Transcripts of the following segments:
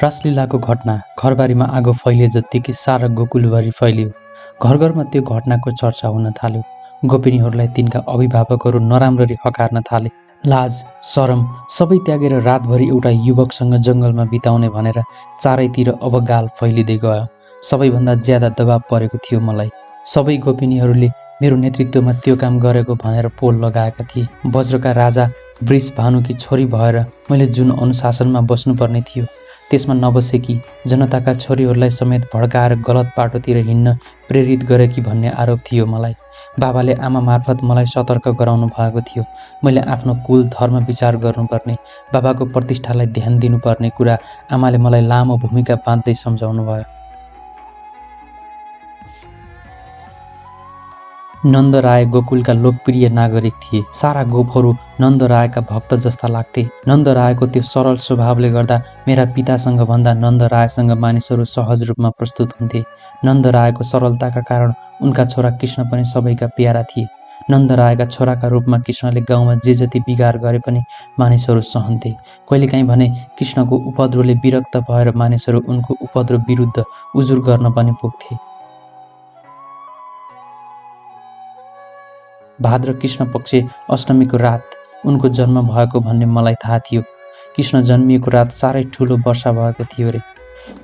रासलीलाको घटना घरबारीमा आगो फैलिए जत्तिकै सारा गोकुलभरि फैलियो। घर घरमा त्यो घटनाको चर्चा हुन थाल्यो। गोपिनीहरूलाई तिनका अभिभावकहरू नराम्ररी हकार्न थाले। लाज शरम सबै त्यागेर रातभरि एउटा युवकसँग जङ्गलमा बिताउने भनेर चारैतिर अब गाल फैलिँदै गयो। सबैभन्दा ज्यादा दबाब परेको थियो मलाई। सबै गोपिनीहरूले मेरो नेतृत्वमा त्यो काम गरेको भनेर पोल लगाएका थिए। वज्रका राजा वृषभानुकी छोरी भएर मैले जुन अनुशासनमा बस्नुपर्ने थियो त्यसमा नबसेकी जनताका छोरीहरूलाई समेत भड्काएर गलत बाटोतिर हिँड्न प्रेरित गरेकी भन्ने आरोप थियो मलाई। बाबाले आमा मार्फत मलाई सतर्क गराउनु भएको थियो। मैले आफ्नो कुल धर्म विचार गर्नुपर्ने, बाबाको प्रतिष्ठालाई ध्यान दिनुपर्ने कुरा आमाले मलाई लामो भूमिका बाँध्दै सम्झाउनु भयो। नन्द राय गोकुलका लोकप्रिय नागरिक थिए। सारा गोपहरू नन्द रायका भक्त जस्ता लाग्थे। नन्द रायको त्यो सरल स्वभावले गर्दा मेरा पितासँग भन्दा नन्द रायसँग मानिसहरू सहज रूपमा प्रस्तुत हुन्थे। नन्द रायको सरलताका कारण उनका छोरा कृष्ण पनि सबैका प्यारा थिए। नन्द रायका छोराका रूपमा कृष्णले गाउँमा जे जति बिगार गरे पनि मानिसहरू सहन्थे। कहिलेकाहीँ भने कृष्णको उपद्रवले विरक्त भएर मानिसहरू उनको उपद्रव विरुद्ध उजुर गर्न पनि पुग्थे। भाद्र कृष्ण पक्ष अष्टमीको रात उनको जन्म भएको भन्ने मलाई थाहा थियो। कृष्ण जन्मिएको रात साह्रै ठुलो वर्षा भएको थियो रे।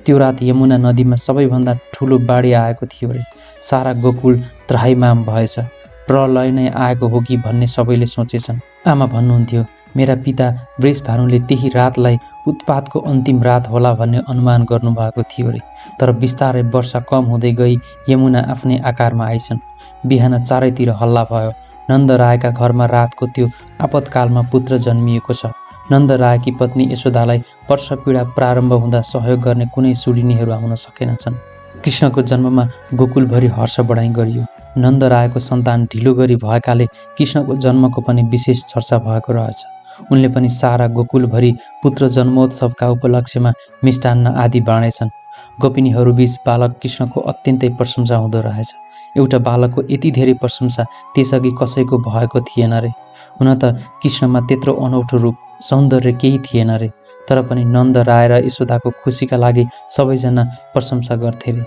त्यो रात यमुना नदीमा सबैभन्दा ठुलो बाढी आएको थियो रे। सारा गोकुल त्राहिमाम भएछ। प्रलय नै आएको हो कि भन्ने सबैले सोचेछन्। आमा भन्नुहुन्थ्यो मेरा पिता वृषभानुले त्यही रातलाई उत्पातको अन्तिम रात होला भन्ने अनुमान गर्नुभएको थियो रे। तर बिस्तारै वर्षा कम हुँदै गई यमुना आफ्नै आकारमा आइछन्। बिहान चारैतिर हल्ला भयो। नन्द रायका घरमा रातको त्यो आपतकालमा पुत्र जन्मिएको छ। नन्द रायकी पत्नी यशोदालाई वर्षपीडा प्रारम्भ हुँदा सहयोग गर्ने कुनै सुडिनीहरू आउन सकेनछन्। कृष्णको जन्ममा गोकुलभरि हर्ष बढाइ गरियो। नन्द रायको सन्तान ढिलो गरी भएकाले कृष्णको जन्मको पनि विशेष चर्चा भएको रहेछ। उनले पनि सारा गोकुलभरि पुत्र जन्मोत्सवका उपलक्ष्यमा मिष्टान्न आदि बाँडेछन्। गोपिनीहरूबीच बालक कृष्णको अत्यन्तै प्रशंसा हुँदो रहेछ। एउटा बालकको यति धेरै प्रशंसा त्यसअघि कसैको भएको थिएन रे। हुन त कृष्णमा त्यत्रो अनौठो रूप सौन्दर्य केही थिएन रे। तर पनि नन्द राय र यशोदाको खुसीका लागि सबैजना प्रशंसा गर्थे रे।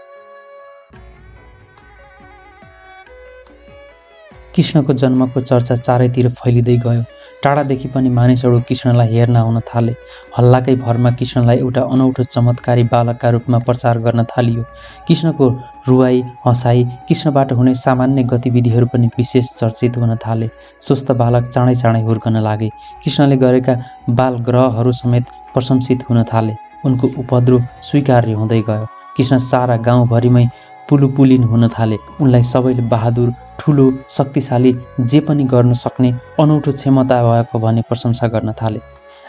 कृष्णको जन्मको चर्चा चारैतिर फैलिँदै गयो। टाढादेखि पनि मानिसहरू कृष्णलाई हेर्न आउन थाले। हल्लाकै भरमा कृष्णलाई एउटा अनौठो चमत्कारी बालकका रूपमा प्रचार गर्न थालियो। कृष्णको रुवाई हँसाई, कृष्णबाट हुने सामान्य गतिविधिहरू पनि विशेष चर्चित हुन थाले। स्वस्थ बालक चाँडै चाँडै हुर्कन लागे। कृष्णले गरेका बाल ग्रहहरू समेत प्रशंसित हुन थाले। उनको उपद्रव स्वीकार्य हुँदै गयो। कृष्ण सारा गाउँभरिमै पुलुपुलिन हुन थाले। उनलाई सबैले बहादुर, ठुलो, शक्तिशाली, जे पनि गर्न सक्ने अनौठो क्षमता भएको भनी प्रशंसा गर्न थाले।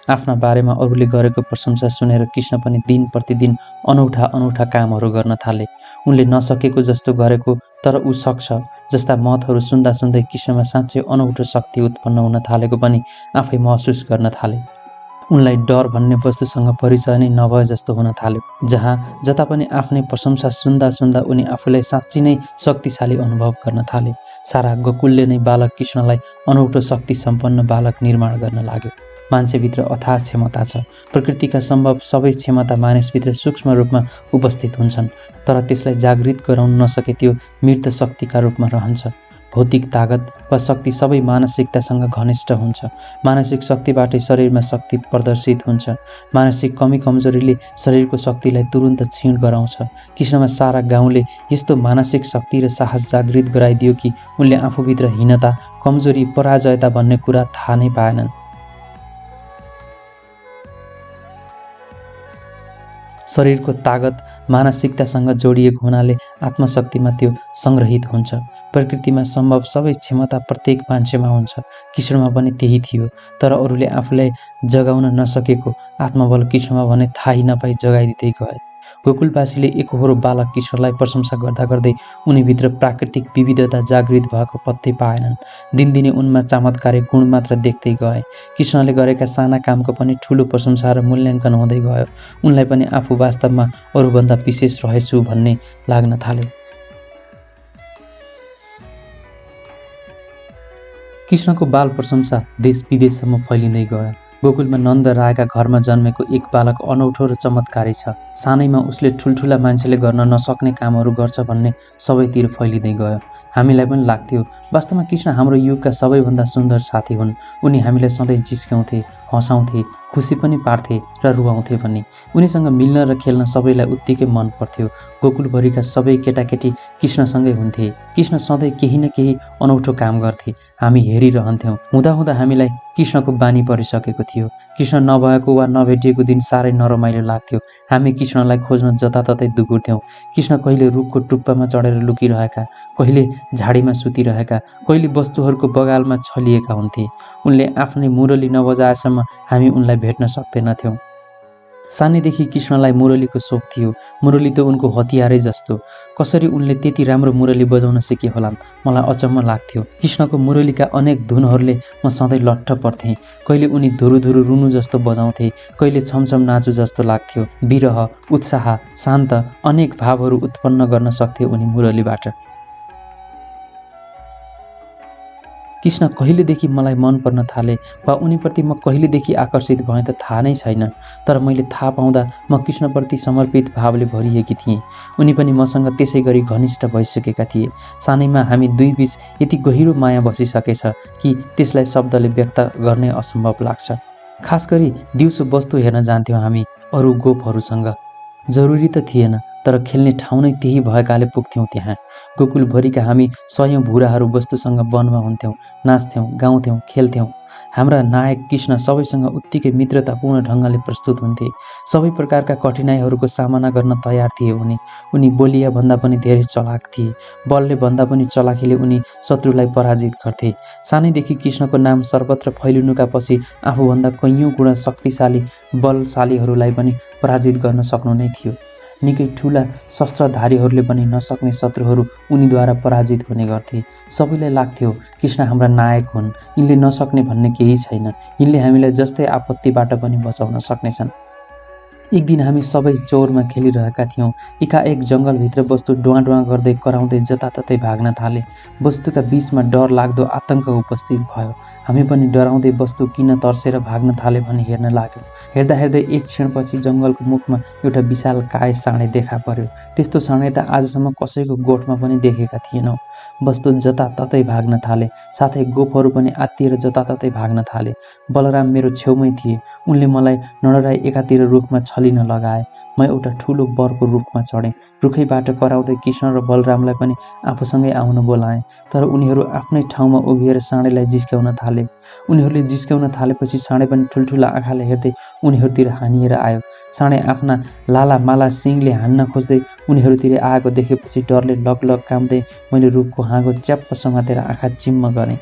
आफ्ना बारेमा अरूले गरेको प्रशंसा सुनेर कृष्ण पनि दिन प्रतिदिन अनौठा अनौठा कामहरू गर्न थाले। उनले नसकेको जस्तो गरेको तर ऊ सक्छ जस्ता मतहरू सुन्दा सुन्दै कृष्णमा साँच्चै अनौठो शक्ति उत्पन्न हुन थालेको पनि आफै महसुस गर्न थाले। उनलाई डर भन्ने वस्तुसँग परिचय नै नभए जस्तो हुन थाल्यो। जहाँ जता पनि आफ्नै प्रशंसा सुन्दा सुन्दा उनी आफूलाई साँच्चै नै शक्तिशाली अनुभव गर्न थाले। सारा गोकुलले नै बालक कृष्णलाई अनौठो शक्ति सम्पन्न बालक निर्माण गर्न लाग्यो। मान्छेभित्र अथाह क्षमता छ। प्रकृतिका सम्भव सबै क्षमता मानिसभित्र सूक्ष्म रूपमा उपस्थित हुन्छन्, तर त्यसलाई जागृत गराउन नसके त्यो मृत शक्तिका रूपमा रहन्छ। भौतिक तागत वा शक्ति सबै मानसिकतासँग घनिष्ठ हुन्छ। मानसिक शक्तिबाटै शरीरमा शक्ति प्रदर्शित हुन्छ। मानसिक कमी कमजोरीले शरीरको शक्तिलाई तुरुन्त क्षीण गराउँछ। कृष्णमा सारा गाउँले यस्तो मानसिक शक्ति र साहस जागृत गराइदियो कि उनले आफूभित्र हीनता, कमजोरी, पराजयता भन्ने कुरा थाहा नै पाएनन्। शरीरको तागत मानसिकतासँग जोडिएको हुनाले आत्मशक्तिमा त्यो सङ्ग्रहित हुन्छ। प्रकृतिमा सम्भव सबै क्षमता प्रत्येक मान्छेमा हुन्छ। कृष्णमा पनि त्यही थियो, तर अरूले आफूलाई जगाउन नसकेको आत्मबल कृष्णमा भने थाहै नपाई जगाइदिँदै गए। गोकुलवासीले एकहोरो बालक कृष्णलाई प्रशंसा गर्दा गर्दै उनीभित्र प्राकृतिक विविधता जागृत भएको पत्तै पाएनन्। दिनदिनै उनमा चमत्कारी गुण मात्र देख्दै गए। कृष्णले गरेका साना कामको पनि ठुलो प्रशंसा र मूल्याङ्कन हुँदै गयो। उनलाई पनि आफू वास्तवमा अरूभन्दा विशेष रहेछु भन्ने लाग्न थाल्यो। कृष्णको बाल प्रशंसा देश विदेशसम्म फैलिँदै गयो। गोकुलमा नन्द रायका घरमा जन्मेको एक बालक अनौठो र चमत्कारी छ। सानैमा उसले ठुल्ठुला मान्छेले गर्न नसक्ने कामहरू गर्छ भन्ने सबैतिर फैलिँदै गयो। हामीलाई पनि लाग्थ्यो वास्तवमा कृष्ण हाम्रो युगका सबैभन्दा सुन्दर साथी हुन्। उनी हामीलाई सधैँ जिस्क्याउँथे, हँसाउँथे, खुसी पनि पार्थे र रुवाउँथे पनि। उनीसँग मिल्न र खेल्न सबैलाई उत्तिकै मन पर्थ्यो। गोकुलभरिका सबै केटाकेटी कृष्णसँगै हुन्थे। कृष्ण सधैँ केही न केही अनौठो काम गर्थे। हामी हेरिरहन्थ्यौँ। हुँदा हामीलाई कृष्णको बानी परिसकेको थियो। कृष्ण नभएको वा नभेटिएको दिन साह्रै नरमाइलो लाग्थ्यो। हामी कृष्णलाई खोज्न जताततै दुगुर्थ्यौँ। कृष्ण कहिले रुखको टुप्पामा चढेर लुकिरहेका, कहिले झाडीमा सुतिरहेका, कहिले वस्तुहरूको बगालमा छलिएका हुन्थे। उनले आफ्नै मुरली नबजाएसम्म हामी उनलाई भेट्न सक्दैनथ्यौँ। सानैदेखि कृष्णलाई मुरलीको सोख थियो। मुरली त उनको हतियारै जस्तो। कसरी उनले त्यति राम्रो मुरली बजाउन सिके होलान्, मलाई अचम्म लाग्थ्यो। कृष्णको मुरलीका अनेक धुनहरूले म सधैँ लट्ठ पर्थेँ। कहिले उनी धुरुधुरु रुनु जस्तो बजाउँथे, कहिले छमछम नाचु जस्तो लाग्थ्यो। विरह, उत्साह, शान्त अनेक भावहरू उत्पन्न गर्न सक्थे उनी मुरलीबाट। कृष्ण कहिलेदेखि मलाई मन पर्न थाले वा उनीप्रति म कहिलेदेखि आकर्षित भएँ त थाहा नै छैन। तर मैले थाहा पाउँदा म कृष्णप्रति समर्पित भावले भरिएकी थिएँ। उनी पनि मसँग त्यसै गरी घनिष्ठ भइसकेका थिए। सानैमा हामी दुई बीच यति गहिरो माया बसिसकेछ कि त्यसलाई शब्दले व्यक्त गर्नै असम्भव लाग्छ। खास गरी दिउँसो वस्तु हेर्न जान्थ्यौँ हामी अरू गोपहरूसँग। जरुरी त थिएन, तर खेल्ने ठाउँ नै त्यही भएकाले पुग्थ्यौँ त्यहाँ। गोकुलभरिका हामी सयौं भुराहरू वस्तुसँग वनमा हुन्थ्यौँ, नाच्थ्यौँ, गाउँथ्यौँ, खेल्थ्यौँ। हाम्रा नायक कृष्ण सबैसँग उत्तिकै मित्रतापूर्ण ढङ्गले प्रस्तुत हुन्थे। सबै प्रकारका कठिनाइहरूको सामना गर्न तयार थिए उनी बोलिया भन्दा पनि धेरै चलाक थिए। बलले भन्दा पनि चलाखीले उनी शत्रुलाई पराजित गर्थे। सानैदेखि कृष्णको नाम सर्वत्र फैलिनुका पछि आफूभन्दा कैयौं गुणा शक्तिशाली बलशालीहरूलाई पनि पराजित गर्न सक्नु नै थियो। निकै ठुला शस्त्रधारीहरूले पनि नसक्ने शत्रुहरू उनीद्वारा पराजित हुने गर्थे। सबैलाई लाग्थ्यो कृष्ण हाम्रा नायक हुन्, यिनले नसक्ने भन्ने केही छैन, यिनले हामीलाई जस्तै आपत्तिबाट पनि बचाउन सक्नेछन्। एक दिन हामी सबै चौरमा खेलिरहेका थियौँ। एकाएक जङ्गलभित्र वस्तु डुवाँ गर्दै कराउँदै जताततै भाग्न थाले। वस्तुका बीचमा डर लाग्दो आतंक उपस्थित भयो। हामी पनि डराउँदै वस्तु किन तर्सेर भाग्न थाले भनी हेर्न लाग्यौँ। हेर्दै एक क्षणपछि जङ्गलको मुखमा एउटा विशाल काय साँडे देखा पर्यो। त्यस्तो साँडे त आजसम्म कसैको गोठमा पनि देखेका थिएनौँ। वस्तु जताततै भाग्न थाले, साथै गोपहरू पनि आत्तिएर जताततै भाग्न थाले। बलराम मेरो छेउमै थिए। उनले मलाई नडराई एकातिर रुखमा छलिन लगाए। म एउटा ठुलो बरको रुखमा चढेँ। रुखैबाट कराउँदै कृष्ण र बलरामलाई पनि आफूसँगै आउन बोलाएँ। तर उनीहरू आफ्नै ठाउँमा उभिएर साँडेलाई जिस्क्याउन थाले। उनीहरूले जिस्क्याउन थालेपछि साँडे पनि ठुल्ठुला आँखाले हेर्दै उनीहरूतिर हानिएर आयो। साँडे आफ्ना लाला-माला सिङले हान्न खोज्दै उनीहरूतिर आएको देखेपछि डरले लगलग काम्दै मैले रुखको हाँगो च्याप्प समातेर आँखा चिम्म गरेँ।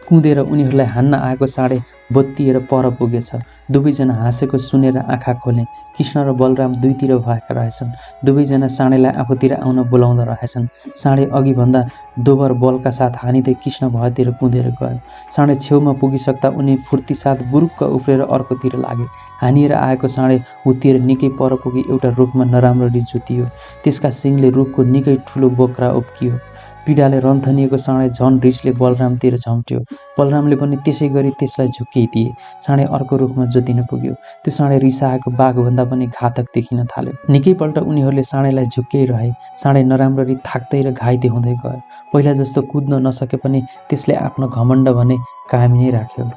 कुँदेर उनीहरूलाई हान्न आएको साँडे बत्तिएर पर पुगेछ। दुवैजना हाँसेको सुनेर आँखा खोले। कृष्ण र बलराम दुईतिर भएका रहेछन्। दुवैजना साँडेलाई आफूतिर आउन बोलाउँदा रहेछन्। साँडे अघिभन्दा दोबर बलका साथ हानिँदै कृष्ण भएतिर कुँदेर गयो। साँडे छेउमा पुगिसक्दा उनी फुर्ती साथ बुरुक्क उफ्रेर अर्कोतिर लागे। हानिएर आएको साँडे हुत्तिएर निकै पर पुगी एउटा रुखमा नराम्ररी जुतियो। त्यसका सिङले रुखको निकै ठुलो बोक्रा उब्कियो। पीडाले रन्थनिएको साँडे झन रिसले बलरामतिर झम्ट्यो। बलरामले पनि त्यसै गरी त्यसलाई झुक्किदिए। साँडे अर्को रुखमा जोतिन पुग्यो। त्यो साँडे रिसाएको बाघभन्दा पनि घातक देखिन थाल्यो। निकैपल्ट उनीहरूले साँडेलाई झुक्क्याइरहे। साँडे नराम्ररी थाक्दै र घाइते हुँदै गयो। पहिला जस्तो कुद्न नसके पनि त्यसले आफ्नो घमण्ड भने कायम नै राख्यो।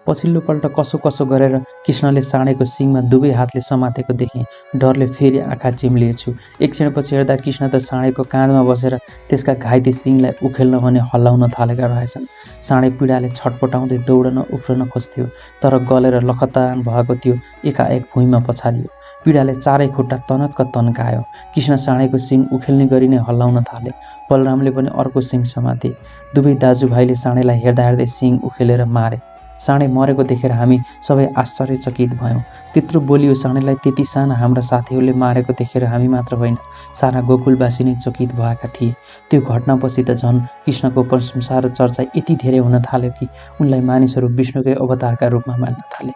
पछिल्लो पल्ट कसो गरेर कृष्णले साँडेको सिङमा दुवै हातले समातेको देखेँ। डरले फेरि आँखा चिम्लिएछु। एक क्षणपछि हेर्दा कृष्ण त साँडेको काँधमा बसेर त्यसका घाइते सिङलाई उखेल्न भने हल्लाउन थालेका रहेछन्। साँडे पीडाले छटपटाउँदै दौडन उफ्रन खोज्थ्यो, तर गलेर लखतान भएको त्यो एकाएक भुइँमा पछारियो। पीडाले चारै खुट्टा तनक्क तन्कायो। कृष्ण साँडेको सिङ उखेल्ने गरी नै हल्लाउन थाले। बलरामले पनि अर्को सिङ समाते। दुवै दाजुभाइले साँडेलाई हेर्दै सिङ उखेलेर मारे। साँडे मरेको देखेर हामी सबै आश्चर्यचकित भयौँ। त्यत्रो बोलियो साँडेलाई त्यति साना हाम्रा साथीहरूले मारेको देखेर हामी मात्र होइन, सारा गोकुलवासी नै चकित भएका थिए। त्यो घटनापछि त झन् कृष्णको प्रशंसा र चर्चा यति धेरै हुन थाल्यो कि उनलाई मानिसहरू विष्णुकै अवतारका रूपमा मान्न थाले।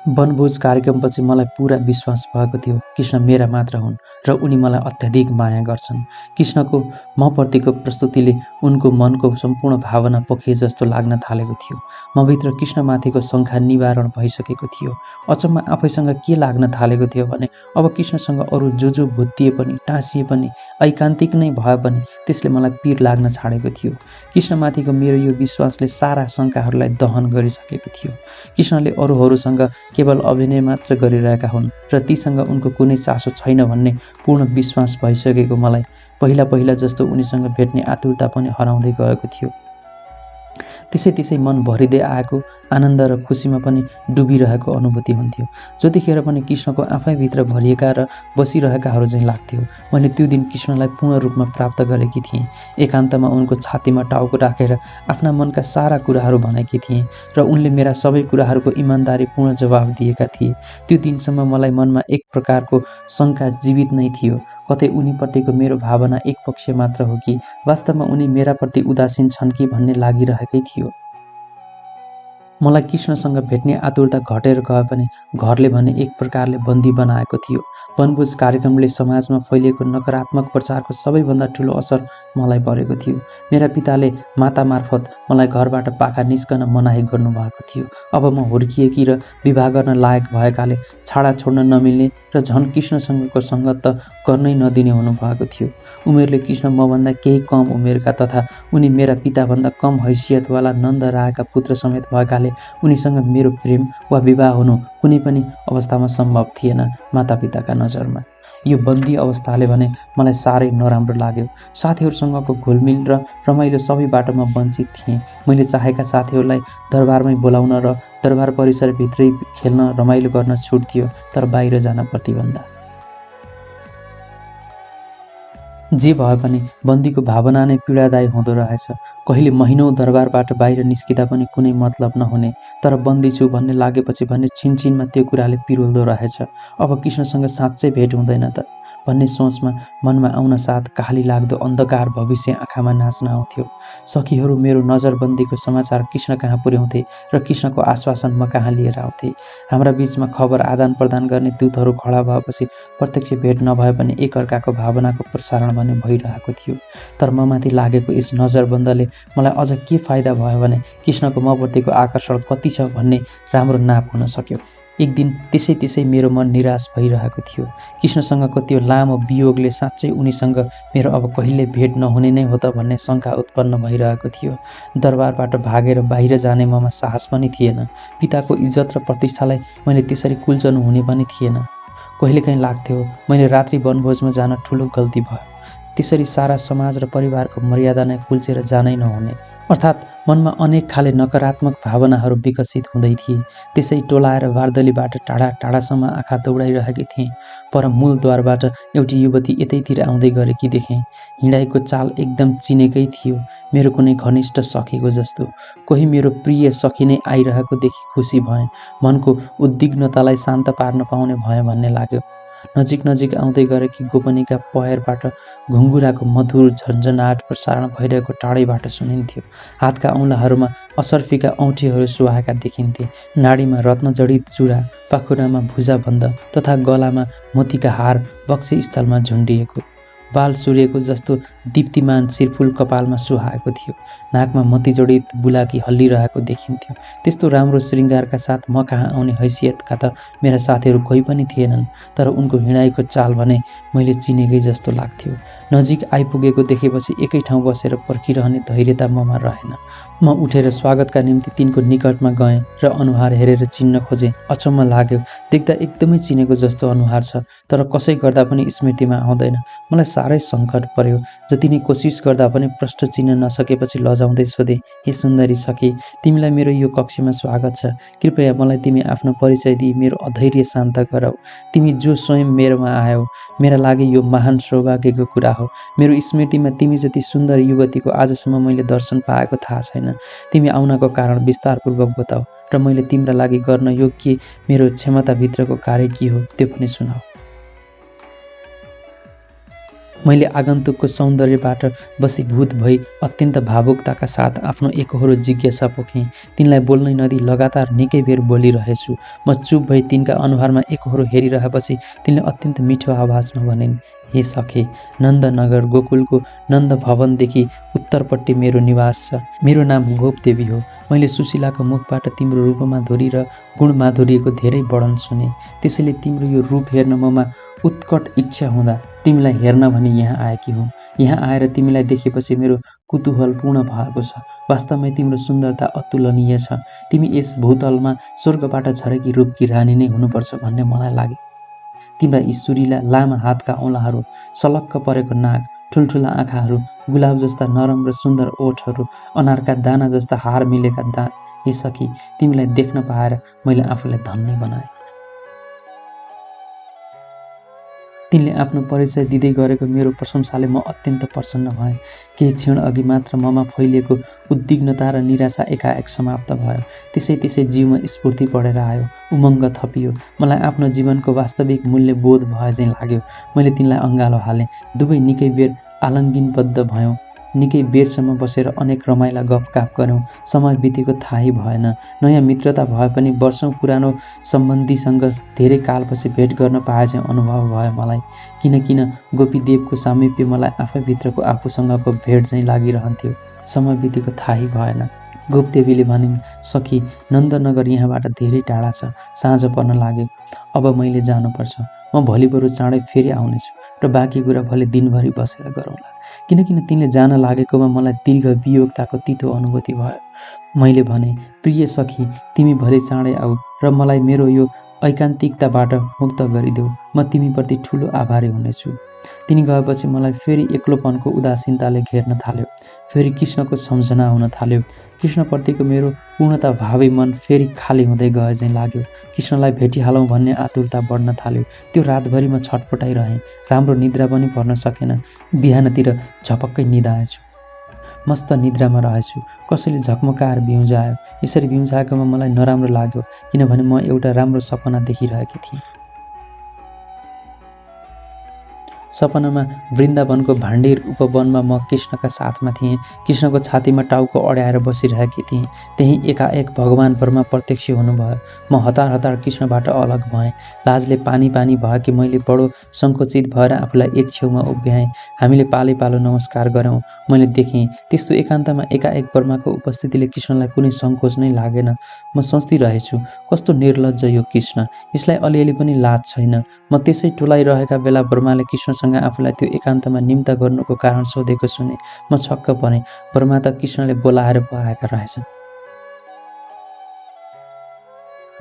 वनभोज कार्यक्रमपछि मलाई पूरा विश्वास भएको थियो कृष्ण मेरा मात्र हुन् र उनी मलाई अत्याधिक माया गर्छन्। कृष्णको मप्रतिको प्रस्तुतिले उनको मनको सम्पूर्ण भावना पोखे जस्तो लाग्न थालेको थियो। मभित्र कृष्णमाथिको शङ्का निवारण भइसकेको थियो। अचम्म आफैसँग के लाग्न थालेको थियो भने अब कृष्णसँग अरू जो भुत्तिए पनि टाँसिए पनि ऐकान्तिक नै भए पनि त्यसले मलाई पीर लाग्न छाडेको थियो। कृष्णमाथिको मेरो यो विश्वासले सारा शङ्काहरूलाई दहन गरिसकेको थियो। कृष्णले अरूहरूसँग केवल अभिनय मात्र गरिरहेका हुन् र तीसँग उनको कुनै चासो छैन भन्ने पूर्ण विश्वास भइसकेको मलाई पहिला जस्तो उनीसँग भेट्ने आतुरता पनि हराउँदै गएको थियो। त्यसै मन भरिँदै आएको आनन्द र खुसीमा पनि डुबिरहेको अनुभूति हुन्थ्यो। जतिखेर पनि कृष्णको आफैभित्र भरिएका र बसिरहेकाहरू चाहिँ लाग्थ्यो। मैले त्यो दिन कृष्णलाई पूर्ण रूपमा प्राप्त गरेकी थिएँ। एकान्तमा उनको छातीमा टाउको राखेर आफ्ना मनका सारा कुराहरू भनेकी थिएँ र उनले मेरा सबै कुराहरूको इमान्दारीपूर्ण जवाब दिएका थिए। त्यो दिनसम्म मलाई मनमा एक प्रकारको शङ्का जीवित नै थियो। कतै उनीप्रतिको मेरो भावना एकपक्षीय मात्र हो कि वास्तवमा उनी मेराप्रति उदासीन छन् कि भन्ने लागिरहेकै थियो। मलाई कृष्णसँग भेट्ने आतुरता घटेर गए पनि घरले भने एक प्रकारले बन्दी बनाएको थियो। वनभोज कार्यक्रमले समाजमा फैलिएको नकारात्मक प्रचारको सबैभन्दा ठुलो असर मलाई परेको थियो। मेरा पिताले माता मार्फत मलाई घरबाट पाखा निस्कन मनाही गर्नुभएको थियो। अब म हुर्किएकी र विवाह गर्न लायक भएकाले छाडा छोड्न नमिल्ने र झन् कृष्णसँगको सङ्गत त गर्नै नदिने हुनुभएको थियो। उमेरले कृष्ण मभन्दा केही कम उमेरका तथा उनी मेरा पिताभन्दा कम हैसियतवाला नन्द रायका पुत्र समेत भएकाले उनीसँग मेरो प्रेम वा विवाह हुनु कुनै पनि अवस्थामा सम्भव थिएन मातापिताका नजरमा। यो बन्दी अवस्थाले भने मलाई साह्रै नराम्रो लाग्यो। साथीहरूसँगको घुलमिल र रमाइलो सबैबाट म वञ्चित थिएँ। मैले चाहेका साथीहरूलाई दरबारमै बोलाउन र दरबार परिसरभित्रै खेल्न रमाइलो गर्न छुट थियो, तर बाहिर जान प्रतिबन्ध। जे भए पनि बन्दीको भावना नै पीडादायी हुँदो रहेछ। कहिले महिनौँ दरबारबाट बाहिर निस्किँदा पनि कुनै मतलब नहुने, तर बन्दी छु भन्ने लागेपछि भने छिनछिनमा त्यो कुराले पिरोल्दो रहेछ। अब कृष्णसँग साँच्चै भेट हुँदैन त भन्ने सोचमा मनमा आउन साथ काली लाग्दो अन्धकार भविष्य आँखामा नाच्न आउँथ्यो। सखीहरू मेरो नजरबन्दीको समाचार कृष्ण कहाँ पुर्याउँथे र कृष्णको आश्वासन म कहाँ लिएर आउँथे। हाम्रा बीचमा खबर आदान प्रदान गर्ने दूतहरू खडा भएपछि प्रत्यक्ष भेट नभए पनि एकअर्काको भावनाको प्रसारण भने भइरहेको थियो। तर ममाथि लागेको यस नजरबन्दले मलाई अझ के फाइदा भयो भने कृष्णको मप्रतिको आकर्षण कति छ भन्ने राम्रो नाप हुन सक्यो। एक दिन त्यसै मेरो मन निराश भइरहेको थियो। कृष्णसँगको त्यो लामो वियोगले साँच्चै उनीसँग मेरो अब कहिले भेट नहुने नै हो त भन्ने शङ्का उत्पन्न भइरहेको थियो। दरबारबाट भागेर बाहिर जाने ममा साहस पनि थिएन। पिताको इज्जत र प्रतिष्ठालाई मैले त्यसरी कुल्चनु हुने पनि थिएन। कहिलेकाहीँ लाग्थ्यो मैले रात्रि वनभोजमा जान ठुलो गल्ती भयो। त्यसरी सारा समाज र परिवारको मर्यादा नै कुल्चेर जानै नहुने। अर्थात् मनमा अनेक खाले नकारात्मक भावनाहरू विकसित हुँदै थिए। त्यसै टोलाएर बार्दलीबाट टाढा टाढासम्म आँखा दौडाइरहेकी थिएँ। पर मूलद्वारबाट एउटी युवती यतैतिर आउँदै गरेकी देखेँ। हिँडाइको चाल एकदम चिनेकै थियो, मेरो कुनै घनिष्ठ सखीको जस्तो। कोही मेरो प्रिय सखी नै आइरहेको देखि खुसी भएँ। मनको उद्विग्नतालाई शान्त पार्न पाउने भएँ भन्ने लाग्यो। नजिक आउँदै गरेकी गोपनीका पहरबाट घुङ्गुराको मधुर झन्झनाट प्रसारण भइरहेको टाढैबाट सुनिन्थ्यो। हातका औँलाहरूमा असर्फीका औँठीहरू सुहाएका देखिन्थे। नाडीमा रत्नजडित चुरा, पाखुरामा भुजाबन्ध तथा गलामा मोतीका हार वक्षस्थलमा झुन्डिएको। बाल सूर्यको जस्तो दीप्तिमान शिरफुल कपालमा सुहाएको थियो। नाकमा मोतीजडित बुलाकी हल्लिरहेको देखिन्थ्यो। त्यस्तो राम्रो श्रृङ्गारका साथ म कहाँ आउने हैसियतका त मेरा साथीहरू कोही पनि थिएनन्, तर उनको हिँडाइको चाल भने मैले चिनेकै जस्तो लाग्थ्यो। नजिक आइपुगेको देखेपछि एकै ठाउँ बसेर पर्खिरहने धैर्यता ममा रहेन। म उठेर स्वागतका निम्ति तिनको निकटमा गएँ र अनुहार हेरेर चिन्न खोजेँ। अचम्म लाग्यो, देख्दा एकदमै चिनेको जस्तो अनुहार छ, तर कसै गर्दा पनि स्मृतिमा आउँदैन। मलाई साह्रै सङ्कट पर्यो। जति नै कोसिस गर्दा पनि प्रष्ट चिन्न नसकेपछि लजाउँदै सोधेँ, हे सुन्दरी सखी, तिमीलाई मेरो यो कक्षमा स्वागत छ। कृपया मलाई तिमी आफ्नो परिचय दिई मेरो अधैर्य शान्त गराऊ। तिमी जो स्वयं मेरोमा आयौ, मेरा लागि यो महान सौभाग्यको कुरा हो। मेरो स्मृतिमा तिमी जति सुन्दर युवतीको आजसम्म मैले दर्शन पाएको थाहा छैन। तिमी आउनको कारण विस्तारपूर्वक बताऊ र मैले तिम्रा लागि गर्न योग्य मेरो क्षमताभित्रको कार्य के हो त्यो पनि सुनाऊ। मैले आगन्तुकको सौन्दर्यबाट वशीभूत भई अत्यन्त भावुकताका साथ आफ्नो एकहोरो जिज्ञासा पोखेँ। तिनलाई बोल्नै नदिई लगातार निकै बेर बोलिरहेछु। म चुप भई तिनका अनुहारमा एकहोरो हेरिरहेपछि तिनले अत्यन्त मिठो आवाजमा भनिन्, हे सखे, नन्दनगर गोकुलको नन्द भवनदेखि उत्तरपट्टि मेरो निवास छ। मेरो नाम गोपदेवी हो। मैले सुशीलाको मुखबाट तिम्रो रूपमाधुरी र गुणमाधुर्यको धेरै वर्णन सुने। त्यसैले तिम्रो यो रूप हेर्न ममा उत्कट इच्छा हुँदा तिमीलाई हेर्न भनी यहाँ आएकी हुँ। यहाँ आएर तिमीलाई देखेपछि मेरो कुतूहल पूर्ण भएको छ। वास्तवमै तिम्रो सुन्दरता अतुलनीय छ। तिमी यस भूतलमा स्वर्गबाट झरेकी रूपकी रानी नै हुनुपर्छ भन्ने मलाई लागे। तिम्रा यी सुरीला लामा हातका औँलाहरू, सलक्क परेको नाक, ठुल्ठुला आँखाहरू, गुलाब जस्ता नरम र सुन्दर ओठहरू, अनारका दाना जस्ता हार मिलेका दाँत, हे सखी, तिमीलाई देख्न पाएर मैले आफूलाई धन्य बनाएँ। तिनले आफ्नो परिचय दिँदै गरेको मेरो प्रशंसाले म अत्यन्त प्रसन्न भएँ। केही क्षण अघि मात्र ममा फैलिएको उद्विग्नता र निराशा एकाएक समाप्त भयो। त्यसै जीवमा स्फूर्ति बढेर आयो, उमङ्ग थपियो। मलाई आफ्नो जीवनको वास्तविक मूल्य बोध भए चाहिँ लाग्यो। मैले तिनलाई अँगालो हालेँ। दुवै निकै बेर आलिङ्गनबद्ध भयौँ। निकै बेरसम्म बसेर अनेक रमाइला गफगाफ गऱ्यौँ। समय बितेको थाहै भएन। नयाँ मित्रता भए पनि वर्षौँ पुरानो सम्बन्धीसँग धेरै कालपछि भेट गर्न पाए चाहिँ अनुभव भयो मलाई। किन गोपीदेवको सामिप्य मलाई आफैभित्रको आफूसँगको भेट चाहिँ लागिरहन्थ्यो। समय बितेको थाहै भएन। गोपदेवीले भनिन्, सखी, नन्दनगर यहाँबाट धेरै टाढा छ। साँझ पर्न लाग्यो। अब मैले जानुपर्छ। म भोलि बरु चाँडै फेरि आउनेछु र बाँकी कुरा भोलि दिनभरि बसेर गरौँला। किनकिन तिनले जान लागेकोमा मलाई दीर्घ वियोगताको तितो अनुभूति भयो। मैले भने, प्रिय सखी, तिमी भरे चाँडै आऊ र मलाई मेरो यो ऐकान्तिकताबाट मुक्त गरिदेऊ। म तिमीप्रति ठुलो आभारी हुनेछु। तिनी गएपछि मलाई फेरि एक्लोपनको उदासीनताले घेर्न थाल्यो। फेरि कृष्णको सम्झना हुन थाल्यो। कृष्णप्रतिको मेरो पूर्णता भावी मन फेरि खाली हुँदै गए चाहिँ लाग्यो। कृष्णलाई भेटिहालौँ भन्ने आतुरता बढ्न थाल्यो। त्यो रातभरि म छटपटाइरहेँ। राम्रो निद्रा पनि पर्न सकेन। बिहानतिर झपक्कै निदाएछु। मस्त निद्रामा रहेछु। कसैले झकमकाएर बिउजायो। यसरी बिउजाएकोमा मलाई नराम्रो लाग्यो, किनभने म एउटा राम्रो सपना देखिरहेकी थिएँ। सपनामा वृन्दावनको भाण्डीर उपवनमा म कृष्णका साथमा थिएँ। कृष्णको छातीमा टाउको अड्याएर बसिरहेकी थिएँ। त्यही एकाएक भगवान ब्रह्मा प्रत्यक्ष हुनुभयो। म हतार हतार कृष्णबाट अलग भएँ। लाजले पानी पानी भयो कि मैले बडो सङ्कुचित भएर आफूलाई एक छेउमा उभ्याएँ। हामीले पालै पालो नमस्कार गऱ्यौँ। मैले देखेँ त्यस्तो एकान्तमा एकाएक ब्रह्माको उपस्थितिले कृष्णलाई कुनै सङ्कोच नै लागेन। म सोच्दिरहेछु, कस्तो निर्लज्ज यो कृष्ण, यसलाई अलिअलि पनि लाज छैन। म त्यसै टोलाइरहेका बेला ब्रह्माले कृष्णसँग आफूलाई त्यो एकान्तमा निम्ता गर्नुको कारण सोधेको सुने। म छक्क परेँ। ब्रह्मा त कृष्णले बोलाएर पो आएका रहेछन्।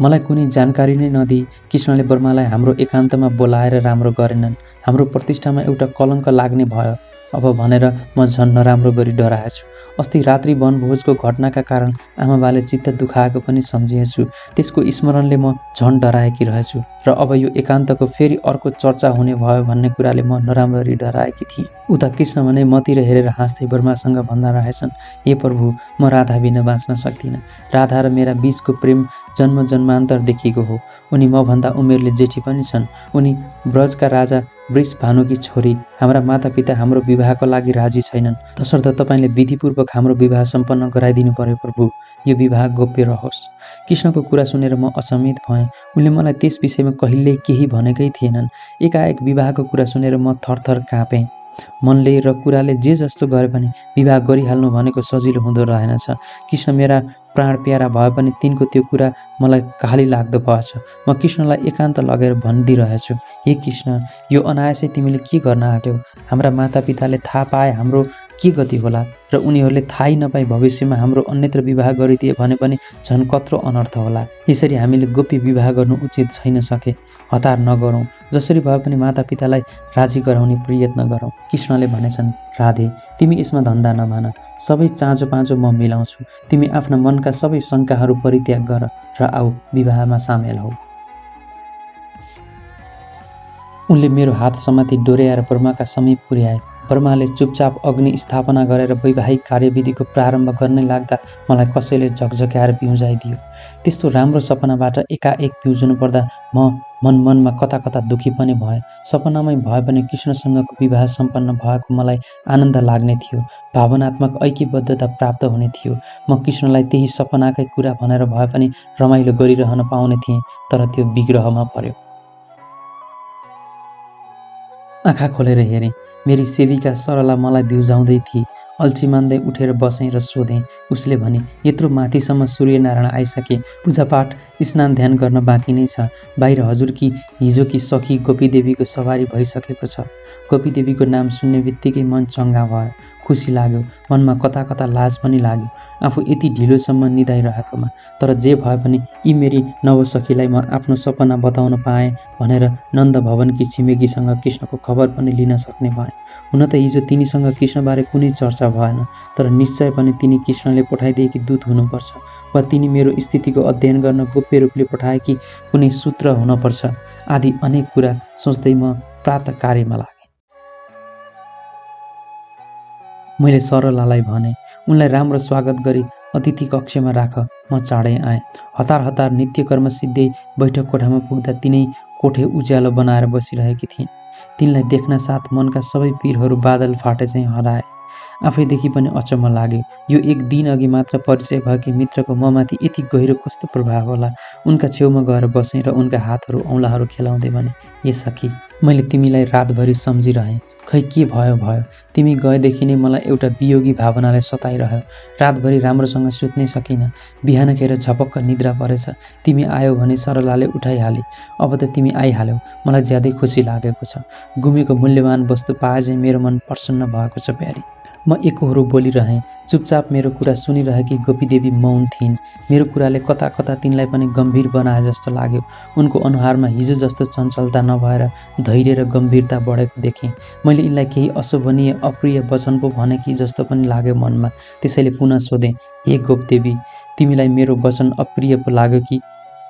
मलाई कुनै जानकारी नै नदिई कृष्णले ब्रह्मालाई हाम्रो एकान्तमा बोलाएर राम्रो गरेनन्। हाम्रो प्रतिष्ठामा एउटा कलङ्क लाग्ने भयो अब भनेर म झन् नराम्रो गरी डराएछु। अस्ति रात्रि वनभोजको घटनाका कारण आमाबाले चित्त दुखाएको पनि सम्झिएछु। त्यसको स्मरणले म झन् डराएकी रहेछु र अब यो एकान्तको फेरि अर्को चर्चा हुने भयो भन्ने कुराले म नराम्ररी डराएकी थिएँ। उता कृष्ण भने मतिर हेरेर हाँस्दै ब्रह्मासँग भन्दा रहेछन्, हे प्रभु, म राधा बिना बाँच्न सक्दिनँ। राधा र मेरा बीचको प्रेम जन्म जन्मान्तरदेखिको हो। उनी मभन्दा उमेरले जेठी पनि छन्। उनी ब्रजका राजा वृषभानुकी छोरी। हाम्रा मातापिता हाम्रो विवाहको लागि राजी छैनन्। तसर्थ तपाईँले विधिपूर्वक हाम्रो विवाह सम्पन्न गराइदिनु पर्यो प्रभु। यो विवाह गोप्य रहोस्। कृष्णको कुरा सुनेर म अचम्मित भएँ। उनले मलाई त्यस विषयमा कहिल्यै केही भनेकै थिएनन्। एकाएक विवाहको कुरा सुनेर म थरथर काँपेँ। मनले र कुराले जे जस्तो गरे पनि विवाह गरिहाल्नु भनेको सजिलो हुँदो रहेनछ। कृष्ण मेरा प्राण प्यारा भए पनि तिनको त्यो कुरा मलाई काली लाग्दो भएछ। म कृष्णलाई एकान्त लगेर भनिदिइरहेछु, हे कृष्ण, यो अनायासै तिमीले के गर्न आँट्यौ? हाम्रा मातापिताले थाहा पाए हाम्रो के गति होला र उनीहरूले थाहै नपाई भविष्यमा हाम्रो अन्यत्र विवाह गरिदिए भने पनि झन् कत्रो अनर्थ होला। यसरी हामीले गोप्य विवाह गर्नु उचित छैन सके। हतार नगरौँ। जसरी भए पनि मातापितालाई राजी गराउने प्रयत्न गरौँ। कृष्णले भनेछन्, राधे, तिमी यसमा धन्दा नमान। सबै चाँजो पाँजो म मिलाउँछु। तिमी आफ्ना मनका सबै शङ्काहरू परित्याग गर र आऊ विवाहमा सामेल हौ। उनले मेरो हात समाती डोर्याएर ब्रह्माका समीप पुर्याए। ब्रह्माले चुपचाप अग्नि स्थापना गरेर वैवाहिक कार्यविधिको प्रारम्भ गर्नै लाग्दा मलाई कसैले झकझक्याएर पिउजाइदियो। त्यस्तो राम्रो सपनाबाट एकाएक पिउजनु पर्दा म मनमा कता कता दुखी पनि भएँ। सपनामै भए पनि कृष्णसँगको विवाह सम्पन्न भएको मलाई आनन्द लाग्ने थियो, भावनात्मक ऐक्यबद्धता प्राप्त हुने थियो। म कृष्णलाई त्यही सपनाकै कुरा भनेर भए पनि रमाइलो गरिरहन पाउने थिएँ, तर त्यो विग्रहमा पर्यो। आँखा खोलेर हेरेँ, मेरी सेविका सरला मलाई बिउजाउँदै थिए। अल्छी मान्दै उठेर बसेँ र सोधेँ। उसले भने, यत्रो माथिसम्म सूर्यनारायण आइसके, पूजापाठ स्नान ध्यान गर्न बाँकी नै छ। बाहिर हजुरकी हिजोकी सखी गोपीदेवीको सवारी भइसकेको छ। गोपीदेवीको नाम सुन्ने बित्तिकै मन चङ्गा भयो, खुसी लाग्यो, मनमा कता कता लाज पनि लाग्यो आफू यति ढिलोसम्म निदाइरहेकोमा। तर जे भए पनि यी मेरी नवसखीलाई म आफ्नो सपना बताउन पाएँ भनेर नन्द भवनकी छिमेकीसँग कृष्णको खबर पनि लिन सक्ने भएँ। हुन त हिजो तिनीसँग कृष्णबारे कुनै चर्चा भएन, तर निश्चय पनि तिनी कृष्णले पठाइदिएकी दूत हुनुपर्छ, वा तिनी मेरो स्थितिको अध्ययन गर्न गोप्य रूपले पठाएकी कुनै सूत्र हुनपर्छ आदि अनेक कुरा सोच्दै म प्रातः कार्यमा लागेँ। मैले सरलालाई भने, उनलाई राम्रो स्वागत गरी अतिथि कक्षमा राख, म चाँडै आएँ। हतार हतार नित्यकर्म सिद्धै बैठक कोठामा पुग्दा तिनै कोठे उज्यालो बनाएर बसिरहेकी थिइन्। तिनलाई देख्न साथ मनका सबै पीरहरू बादल फाटे चाहिँ हराए। आफैदेखि पनि अचम्म लाग्यो, यो एक दिन अघि मात्र परिचय भएकी मित्रको ममाथि यति गहिरो कस्तो प्रभाव होला। उनका छेउमा गएर बसेँ र उनका हातहरू औँलाहरू खेलाउँदै भने, ए सखी, मैले तिमीलाई रातभरि सम्झिरहेँ, खै के भयो भयो, तिमी गएदेखि नै मलाई एउटा वियोगी भावनाले सताइरह्यो। रातभरि राम्रोसँग सुत्नै सकिनँ। बिहानखेर झपक्क निद्रा परेछ। तिमी आयौ भने सरलाले उठाइहाली। अब त तिमी आइहाल्यौ, मलाई ज्यादै खुसी लागेको छ। गुमेको मूल्यवान वस्तु पाए चाहिँ मेरो मन प्रसन्न भएको छ प्यारी। म एकहोरो बोलिरहेँ। चुपचाप मेरो कुरा सुनिरहेकी गोपीदेवी मौन थिइन्। मेरो कुराले कता कता तिनलाई पनि गम्भीर बनाए जस्तो लाग्यो। उनको अनुहारमा हिजो जस्तो चञ्चलता नभएर धैर्य र गम्भीरता बढेको देखेँ। मैले यिनलाई केही अशोभनीय अप्रिय वचन पो भने कि जस्तो पनि लाग्यो मनमा। त्यसैले पुनः सोधेँ, हे गोपदेवी, तिमीलाई मेरो वचन अप्रिय पो लाग्यो कि?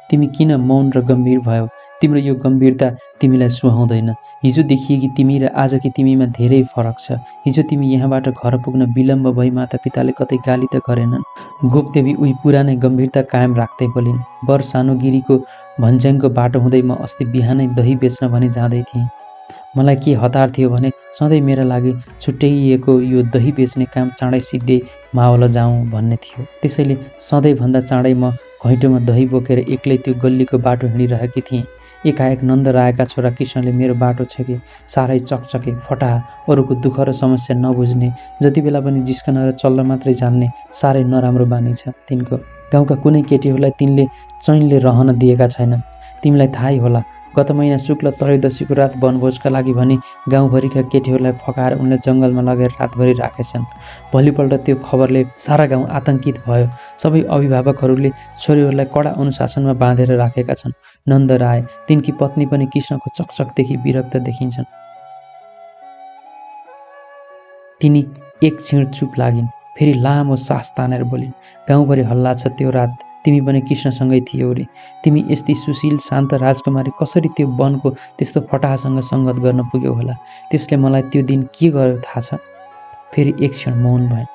तिमी किन मौन र गम्भीर भयौ? तिम्रो यो गम्भीरता तिमीलाई सुहाउँदैन। हिजो देखिएकी तिमी र आजकी तिमीमा धेरै फरक छ। हिजो तिमी यहाँबाट घर पुग्न विलम्ब भई मातापिताले कतै गाली त गरेनन्? गोपदेवी उही पुरानै गम्भीरता कायम राख्दै बोलिन्। बर सानो गिरीको भन्ज्याङको बाटो हुँदै म अस्ति बिहानै दही बेच्न भनी जाँदै थिएँ। मलाई के हतार थियो भने सधैँ मेरा लागि छुट्याइएको यो दही बेच्ने काम चाँडै सिद्धै मावल जाउँ भन्ने थियो। त्यसैले सधैँभन्दा चाँडै म घैँटोमा दही बोकेर एक्लै त्यो गल्लीको बाटो हिँडिरहेकी थिएँ। एकाएक नन्द रायका छोरा कृष्णले मेरो बाटो छेके। साह्रै चकचके, फटाहा, अरूको दुःख र समस्या नबुझ्ने, जति बेला पनि जिस्कन र चल्न मात्रै जान्ने, साह्रै नराम्रो बानी छ तिनको। गाउँका कुनै केटीहरूलाई तिनले चैनले रहन दिएका छैनन्। तिमीलाई थाहै होला, गत महिना शुक्ल त्रयोदशीको रात वनभोजका लागि भनी गाउँभरिका केटीहरूलाई फकाएर उनले जङ्गलमा लगेर रातभरि राखेछन्। भोलिपल्ट त्यो खबरले सारा गाउँ आतंकित भयो। सबै अभिभावकहरूले छोरीहरूलाई कडा अनुशासनमा बाँधेर राखेका छन्। नन्द राय, तिनकी पत्नी पनि कृष्णको चकचकदेखि विरक्त देखिन्छन्। तिनी एक क्षण चुप लागिन्, फेरि लामो सास तानेर बोलिन्, गाउँभरि हल्ला छ, त्यो रात तिमी पनि कृष्णसँगै थियौ रे। तिमी यस्ती सुशील शान्त राजकुमारी कसरी त्यो वनको त्यस्तो फटाहासँग सङ्गत गर्न पुग्यौ होला? त्यसले मलाई त्यो दिन के गर्यो थाहा छ? फेरि एक क्षण मौन भए।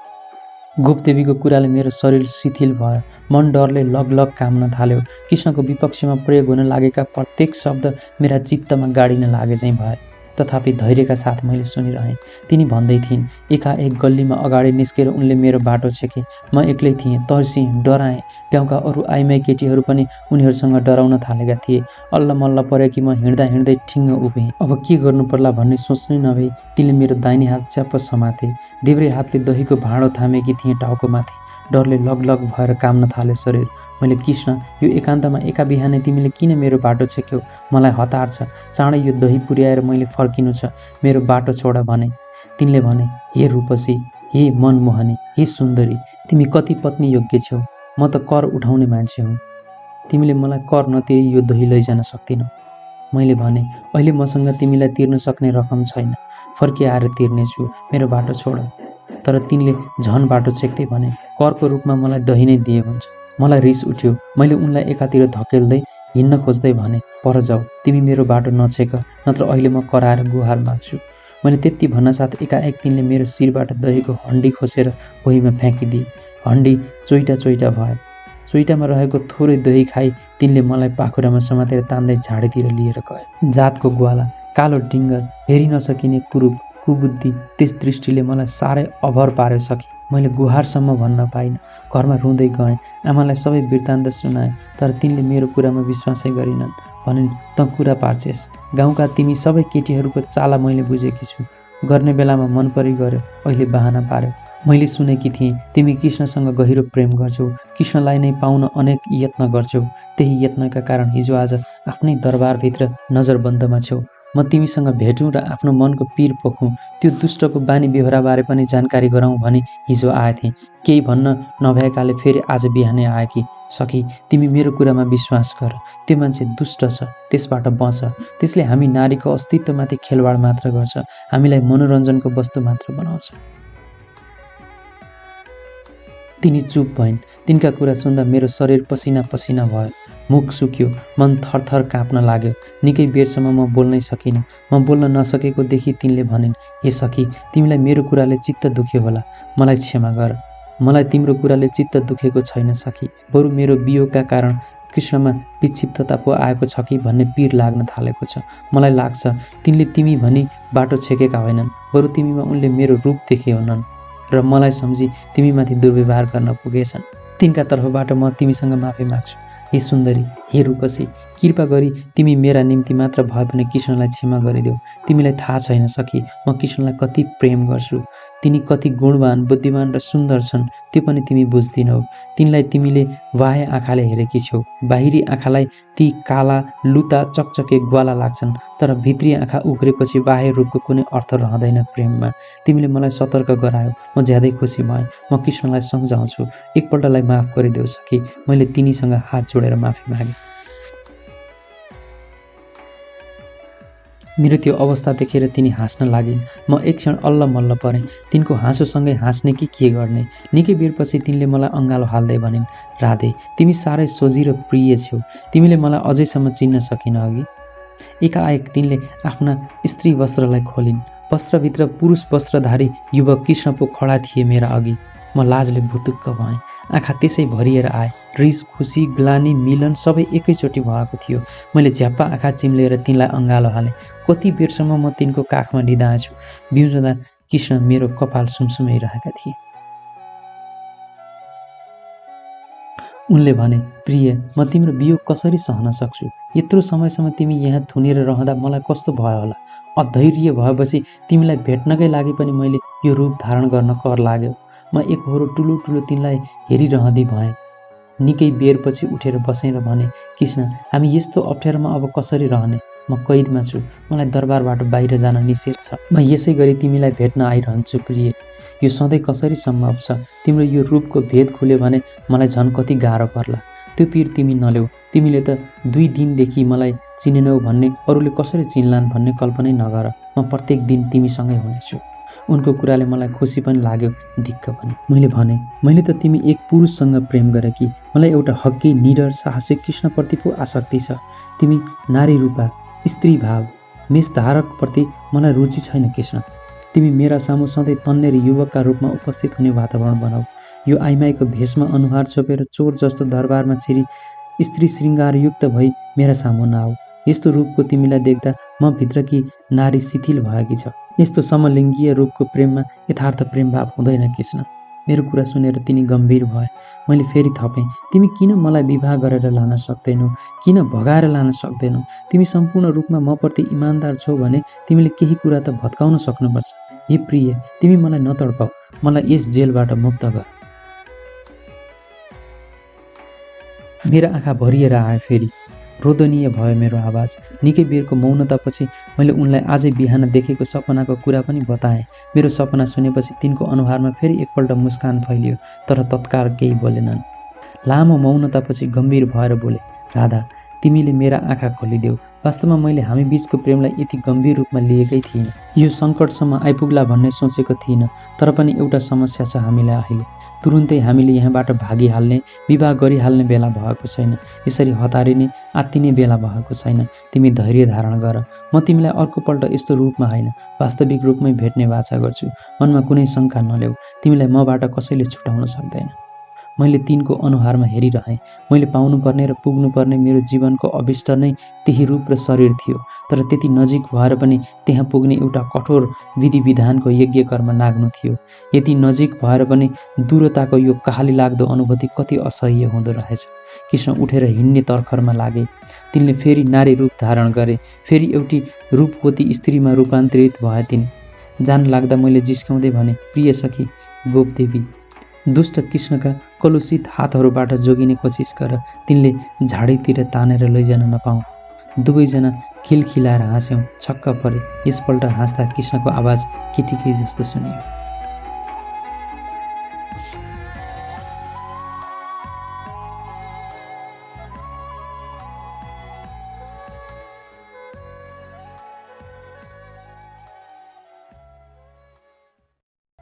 गोपदेवीको कुराले मेरो शरीर शिथिल भयो। मन डरले लगलग काम्न थाल्यो। कृष्णको विपक्षमा प्रयोग हुन लागेका प्रत्येक शब्द मेरा चित्तमा गाडिन लागे चाहिँ भए। तथापि धैर्यका साथ मैले सुनिरहेँ। तिनी भन्दै थिइन्, एकाएक गल्लीमा अगाडि निस्केर उनले मेरो बाटो छेके। म एक्लै थिएँ, तर्सिएँ, डराएँ। गाउँका अरू आइमाई केटीहरू पनि उनीहरूसँग डराउन थालेका थिए। अल्लमल्ल पऱ्यो कि म हिँड्दा हिँड्दै ठिङ्ग उभिएँ। अब के गर्नु पर्ला भन्ने सोच्नै नभई तिनले मेरो दाहिने हात च्याप्प समाते। देब्रे हातले दहीको भाँडो थामेकी थिएँ टाउकोमाथि। डरले लगलग भएर काम्न थाल्यो शरीर। मैले, कृष्ण, यो एकान्तमा एका बिहानै तिमीले किन मेरो बाटो छेक्यौ? मलाई हतार छ, चाँडै यो दही पुर्याएर मैले फर्किनु छ, मेरो बाटो छोड भने। तिनले भने, हे रूपसी, हे मनमोहनी, हे सुन्दरी, तिमी कति पत्नी योग्य छौ। म त कर उठाउने मान्छे हुँ। तिमीले मलाई कर नतिरी यो दही लैजान सक्दिनौ। मैले भने, अहिले मसँग तिमीलाई तिर्न सक्ने रकम छैन, फर्किआएर तिर्नेछु, मेरो बाटो छोड। तर तिनले झन बाटो छेक्दै भने, करको रूपमा मलाई दही नै दिए हुन्छ। मलाई रिस उठ्यो। मैले उनलाई एकातिर धकेल्दै हिँड्न खोज्दै भने, पर जाऊ, तिमी मेरो बाटो नछेक, नत्र अहिले म कराएर गुहार माग्छु। मैले त्यति भन्नासाथ एकाएक तिनले मेरो शिरबाट दहीको हन्डी खोसेर भुइँमा फ्याँकिदिए। हन्डी चोइटा चोइटा भयो। चोइटामा रहेको थोरै दही खाई तिनले मलाई पाखुरामा समातेर तान्दै झाडीतिर लिएर गए। जातको ग्वाला, कालो डिङ्गर, हेरि नसकिने कुरूप, कुबुद्धि, त्यस दृष्टिले मलाई साह्रै अभर पार्यो सखी। मैले गुहारसम्म भन्न पाइनँ। घरमा रुँदै गएँ। आमालाई सबै वृत्तान्त सुनाएँ, तर तिनले मेरो कुरामा विश्वासै गरिनन्। भनिन्, तँ कुरा पार्छेस्। गाउँका तिमी सबै केटीहरूको चाला मैले बुझेकी छु। गर्ने बेलामा मन परी गर्यो, अहिले बहाना पार्यो। मैले सुनेकी थिएँ तिमी कृष्णसँग गहिरो प्रेम गर्छौ, कृष्णलाई नै पाउन अनेक यत्न गर्छौ। त्यही यत्नका कारण हिजो आज आफ्नै दरबारभित्र नजरबन्दमा छौ। म तिमीसँग भेटौँ र आफ्नो मनको पीर पोखौँ, त्यो दुष्टको बानी बेहोराबारे पनि जानकारी गराउँ भनी हिजो आएथेँ। केही भन्न नभएकाले फेरि आज बिहानै आएकी। सखी, तिमी मेरो कुरामा विश्वास गर। त्यो मान्छे दुष्ट छ, त्यसबाट बच। त्यसले हामी नारीको अस्तित्वमाथि खेलवाड मात्र गर्छ, हामीलाई मनोरञ्जनको वस्तु मात्र बनाउँछ। तिनी चुप भइन्। तिनका कुरा सुन्दा मेरो शरीर पसिना पसिना भयो। मुख सुक्यो, मन थरथर काँप्न लाग्यो। निकै बेरसम्म म बोल्नै सकिनँ। म बोल्न नसकेको देखि तिनले भनिन्, हे सखी, तिमीलाई मेरो कुराले चित्त दुख्यो होला, मलाई क्षमा गर। मलाई तिम्रो कुराले चित्त दुखेको छैन सखी, बरु मेरो वियोगका कारण कृष्णमा विक्षिप्तता पो आएको छ कि भन्ने पीर लाग्न थालेको छ। मलाई लाग्छ तिनले तिमी भनी बाटो छेकेका होइनन्, बरु तिमीमा उनले मेरो रूप देखे होनन् र मलाई सम्झी तिमीमाथि दुर्व्यवहार गर्न पुगेछन्। तिनका तर्फबाट म तिमीसँग माफी माग्छु। हे सुन्दरी, हे रूपसी, कृपा गरी तिमी मेरा निम्ति मात्र भए पनि कृष्णलाई क्षमा गरिदेऊ। तिमीलाई थाहा छैन सखी, म कृष्णलाई कति प्रेम गर्छु। तिनी कति गुणवान, बुद्धिमान र सुन्दर छन्, त्यो पनि तिमी बुझ्दिनौ। तिनलाई तिमीले बाह्य आँखाले हेरेकी छौ। बाहिरी आँखालाई ती काला, लुता, चकचके ग्वाला लाग्छन्, तर भित्री आँखा उग्रेपछि बाह्य रूपको कुनै अर्थ रहँदैन प्रेममा। तिमीले मलाई सतर्क गरायौ, म ज्यादै खुसी भएँ। म कृष्णलाई सम्झाउँछु, एकपल्टलाई माफ गरिदेऊ सखी। मैले तिनीसँग हात जोडेर माफी मागेँ। मेरो त्यो अवस्था देखेर तिनी हाँस्न लागिन्। म एक क्षण अल्लमल्ल परेँ। तिनको हाँसोसँगै हाँस्ने कि के गर्ने। निकै बेरपछि तिनले मलाई अँगालो हाल्दै भनिन्, राधे, तिमी साह्रै सोझी र प्रिय छेउ। तिमीले मलाई अझैसम्म चिन्न सकिन अघि। एकाएक तिनले आफ्ना स्त्री वस्त्रलाई खोलिन्। वस्त्रभित्र पुरुष वस्त्रधारी युवक कृष्ण पो खडा थिए मेरा अघि। म लाजले भुतुक्क भएँ। आँखा त्यसै भरिएर आए। रिस, खुसी, ग्लानी, मिलन सबै एकैचोटि भएको थियो। मैले झ्याप्पा आँखा चिम्लेर तिनलाई अँगालो हालेँ। कति बेरसम्म म तिनको काखमा निधाएछु। बिउजँदा कृष्ण मेरो कपाल सुमसुमाइरहेका थिए। उनले भने, प्रिय, म तिम्रो वियोग कसरी सहन सक्छु। यत्रो समयसम्म तिमी यहाँ थुनेर रहँदा मलाई कस्तो भयो होला। अधैर्य भएपछि तिमीलाई भेट्नकै लागि पनि मैले यो रूप धारण गर्न कर लाग्यो। म एकहोरो ठुलो ठुलो तिनलाई हेरिरहँदै भएँ। निकै बेरपछि उठेर बसेँ र भने, कृष्ण, हामी यस्तो अप्ठ्यारोमा अब कसरी रहने। म कैदमा छु। मलाई दरबारबाट बाहिर जान निषेध छ। म यसै गरी तिमीलाई भेट्न आइरहन्छु प्रिय। यो सधैँ कसरी सम्भव छ। तिम्रो यो रूपको भेद खुल्यो भने मलाई झन् कति गाह्रो पर्ला। त्यो पीर तिमी नलेऊ। तिमीले त 2 दिनदेखि मलाई चिनेनौ भन्ने, अरूले कसरी चिन्लान् भन्ने कल्पनै नगर। म प्रत्येक दिन तिमीसँगै हुनेछु। उनको कुराले मलाई खुसी पनि लाग्यो, दिक्क पनि। मैले भने, मैले त तिमी एक पुरुषसँग प्रेम गरे कि। मलाई एउटा हक्की, निडर, साहसी कृष्णप्रति पो आसक्ति छ। तिमी नारी रूपा, स्त्री भाव, मेषधारकप्रति मलाई रुचि छैन कृष्ण। तिमी मेरा सामु सधैँ तन्नेरी युवकका रूपमा उपस्थित हुने वातावरण बनाऊ। यो आइमाईको भेषमा अनुहार छोपेर चोर जस्तो दरबारमा छिरी स्त्री श्रृङ्गारयुक्त भई मेरा सामु नआऊ। यस्तो रूपको तिमीलाई देख्दा म भित्रकी नारी शिथिल भएकी छ। यस्तो समलिङ्गीय रूपको प्रेममा यथार्थ प्रेम भाव हुँदैन कृष्ण। मेरो कुरा सुनेर तिनी गम्भीर भए। मैले फेरि थपेँ, तिमी किन मलाई विवाह गरेर लान सक्दैनौ, किन भगाएर लान सक्दैनौ। तिमी सम्पूर्ण रूपमा म प्रति इमान्दार छौ भने तिमीले केही कुरा त भत्काउन सक्नुपर्छ। हे प्रिय, तिमी मलाई नतडपाऊ, मलाई यस जेलबाट मुक्त गर। मेरा आँखा भरिएर आए। फेरि रोदनीय भयो मेरो आवाज। निकै बेरको मौनतापछि मैले उनलाई आजै बिहान देखेको सपनाको कुरा पनि बताएँ। मेरो सपना सुनेपछि तिनको अनुहारमा फेरि एकपल्ट मुस्कान फैलियो, तर तत्काल केही बोलेनन्। लामो मौनतापछि गम्भीर भएर बोले, राधा, तिमीले मेरा आँखा खोलिदेऊ। वास्तवमा मैले हामी बीचको प्रेमलाई यति गम्भीर रूपमा लिएकै थिइनँ। यो सङ्कटसम्म आइपुग्ला भन्ने सोचेको थिइनँ। तर पनि एउटा समस्या छ हामीलाई अहिले। तुरुन्तै हामीले यहाँबाट भागिहाल्ने, विवाह गरिहाल्ने बेला भएको छैन। यसरी हतारिने, आत्तिने बेला भएको छैन। तिमी धैर्य धारण गर। म तिमीलाई अर्कोपल्ट यस्तो रूपमा होइन, वास्तविक रूपमै भेट्ने वाचा गर्छु। मनमा कुनै शङ्का नल्याऊ। तिमीलाई मबाट कसैले छुटाउन सक्दैन। मैले तिनको अनुहारमा हेरिरहेँ। मैले पाउनुपर्ने र पुग्नुपर्ने मेरो जीवनको अभिष्ट नै त्यही रूप र शरीर थियो। तर त्यति नजिक भएर पनि त्यहाँ पुग्ने एउटा कठोर विधि विधानको यज्ञ कर्म नाग्नु थियो। यति नजिक भएर पनि दूरताको यो कहाली लाग्दो अनुभूति कति असह्य हुँदो रहेछ। कृष्ण उठेर हिँड्ने तर्खरमा लागे। तिनले फेरि नारी रूप धारण गरे। फेरि एउटी रूपवती स्त्रीमा रूपान्तरित भए तिनी। जान लाग्दा मैले जिस्काउँदै भने, प्रिय सखी गोपदेवी, दुष्ट कृष्णका कलुषित हातहरूबाट जोगिने कोसिस गर। तिनले झाडीतिर तानेर लैजान नपाऊ। दुवैजना खिलखिलाएर हाँस्यौँ। छक्क परे। यसपल्ट हाँस्दा कृष्णको आवाज केटीकै जस्तो सुनियो।